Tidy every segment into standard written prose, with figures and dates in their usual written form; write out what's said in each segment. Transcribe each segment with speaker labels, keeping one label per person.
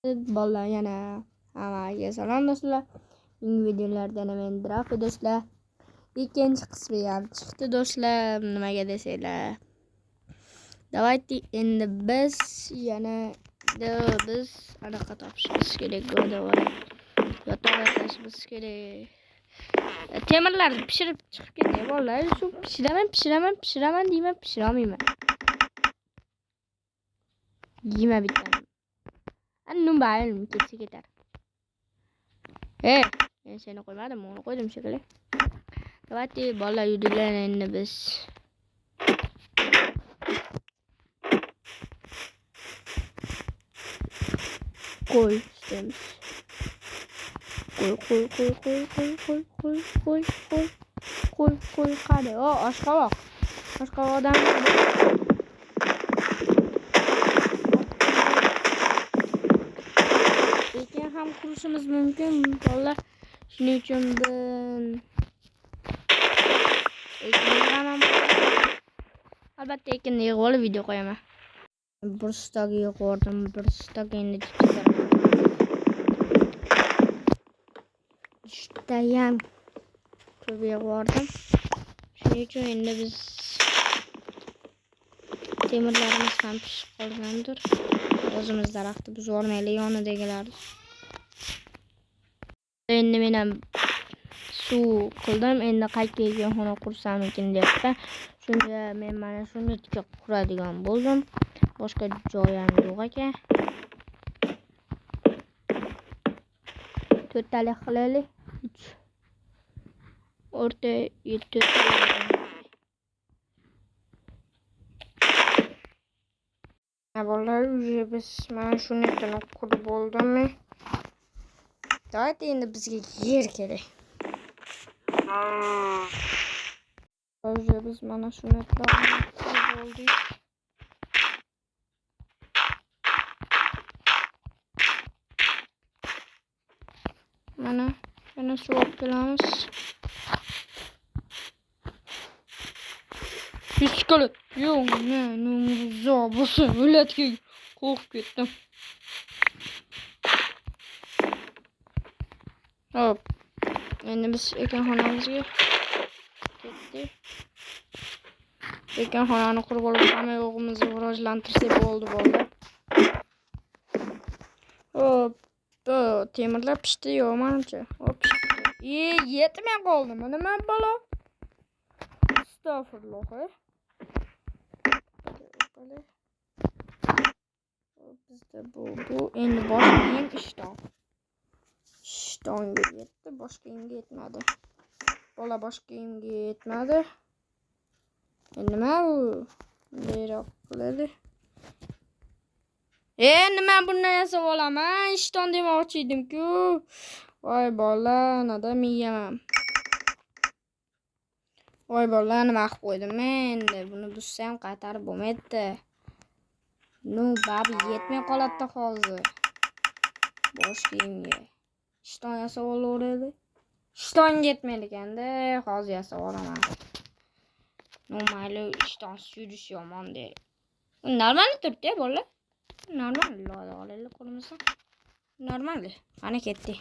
Speaker 1: Bolalar yana hammaga salom do'stlar. Yangi videolardan men Drafi do'stlar. Ikkinchi qismi ham chiqdi do'stlar. Nimaga desanglar. Давайте endi biz yana biz anaqa topishimiz kerak. Yotoq yasashimiz kerak. Temirlarni pishirib chiqib ketay bolalar. Shu pishiraman deyman, pishira olmayman. Yema bitta. Annem bayılım ketsa ketar. Ben seni koymadım, onu koydum şekilde. Давайте bolalar yurdilar endi biz. Koy istemiz. Koy hadi. O aşkavak. Aşkavakdan ham kurishimiz mumkin bolalar. Shuning uchun albatta ekinni yig'ib olib video qo'yaman. Bir stok yig'ib bir stok endi judayam ko'p yig'ib. Shuning uchun endi biz temirlarimiz ham pishib qolgandir. O'zimiz daraxtni buzib olmaylik yonidagilar. Endi men ham suv qildim. Endi qayerga xona qursam ekan debdi. Shunga men mana shuni quradigan bo'ldim. Boshqa joyim yo'q ekan. To'rttalik qilaylik. 3 o'rta 7 bolalar biz mana shuni qurib bo'ldimmi? Давайте endi bizga yer kerak. Biz mana shuni qurib oldik. Mana suv olib kelamiz. Bisiklet. Yo'q, zo'bisi o'latga qo'rqib ketdim. Hop. Endi biz ekinxonamizga ketdik. Ekinxonani qurib olib, hamma yo'g'imizni rivojlantirsak bo'ldi. Hop. Temirlar pishdi yo'q menimcha. Hop. Yetmay qoldimi? Nima bo'lo? Astagfirullah. Bizda bu endi boshqa ishtonga yetdi, boshqa yemga yetmadi. Bola boshqa yemga yetmadi. Endi nima bu? Bunday qiladi. Nima bundan yasab olaman? Ishton demoqchi edim-ku. Voy bola, nada miyam. Voy bola, nima qilib qo'ydim men? Buni bussam qaytarib bo'lmaydi. Babi yetmay qoladi hozir. Boshqa yemga. Ishton yasab olaveradi. Ishton yetmaydi ekanda, hozir yasab olaman. Mayli, ishton yurish yomon-da. Normal turibdi-ya bola. Normal olaylik qo'limizdan. Normal. Qani ketdi.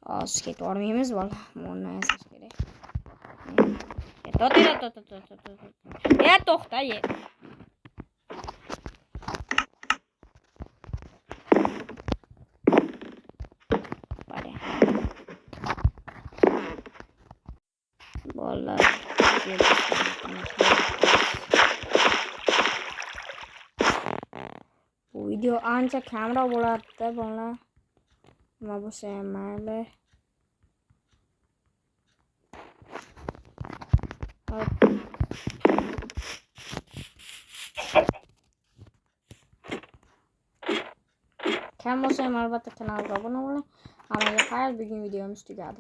Speaker 1: Hozir ketib olmaymiz bola. Buni yasash kerak. To'xta. Bolalar bu video ancha kamroq bo'ladi bolalar. Nima bo'lsa ham mayli. Kam bo'lsa ham albatta kanalga obuna bo'ling. Hammaga xayr, bugun videomiz tugadi.